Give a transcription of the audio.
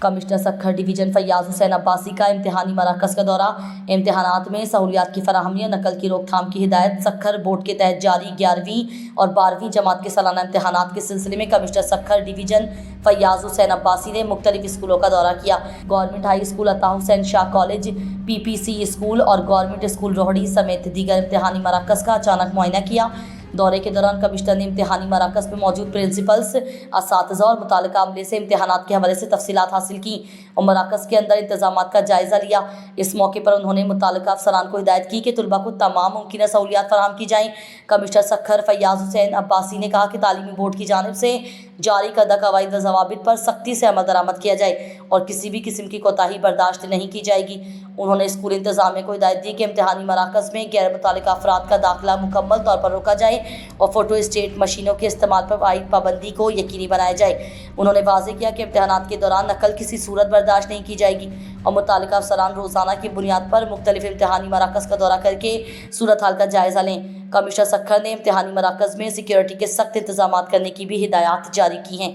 Commissioner Sukkur division Faiyaz Hussain Abbasi का इम्तिहानी मराकज़ का दौरा। इम्तिहानात में सहूलियात की फराहमी, नकल की रोकथाम की हिदायत। सखर बोर्ड के तहत जारी 11वीं और 12वीं जमात के सालाना इम्तिहानात के सिलसिले में कमिश्नर सखर डिवीजन फैयाज हुसैन अब्बासी ने मुख्तलिफ स्कूलों का दौरा किया। गवर्नमेंट हाई स्कूल अता Hussain Shah college, PPC school और गवर्नमेंट स्कूल रोहड़ी समेत दीगर इम्तिहानी मराकज़ का अचानक मुआयना किया। दौरे के दौरान कमिश्नर ने इम्तिहानी मराकज़ में मौजूद प्रिंसिपल्स, असातिज़ा और मुताल्लिका अमले से इम्तिहानात के हवाले से तफसीलात हासिल की और मराकज़ के अंदर इंतजामात का जायज़ा लिया। इस मौके पर उन्होंने मुताल्लिका अफसरान को हिदायत की कि तलबा को तमाम मुमकिन सहूलियात फराहम की जाएँ। कमिश्नर सखर फैयाज हुसैन अब्बासी ने कहा कि तालीमी बोर्ड की जानिब से जारी करदा कवायद व ज़वाबित पर सख्ती से अमल दरामद किया जाए और किसी भी किस्म की कोताही बर्दाश्त नहीं की जाएगी। उन्होंने स्कूल इंतजामिया को हिदायत दी कि इम्तिहानी मराकज़ में गैर मुताल्लिका अफराद का दाखिला मुकम्मल तौर पर रोका जाए और फोटो स्टेट मशीनों के इस्तेमाल पर आयद पाबंदी को यकीनी बनाया जाए। उन्होंने वाज़ेह किया कि इम्तिहानात के दौरान नकल किसी सूरत बर्दाश्त नहीं की जाएगी और मुताल्लिका अफसरान रोज़ाना की बुनियाद पर मुख्तलिफ इम्तिहानी मराकज़ का दौरा करके सूरत हाल का जायज़ा लें। कमिश्नर सखर ने इम्तिहानी मराकज़ में सिक्योरिटी के सख्त इंतजामात करने की भी हिदायत जारी की हैं।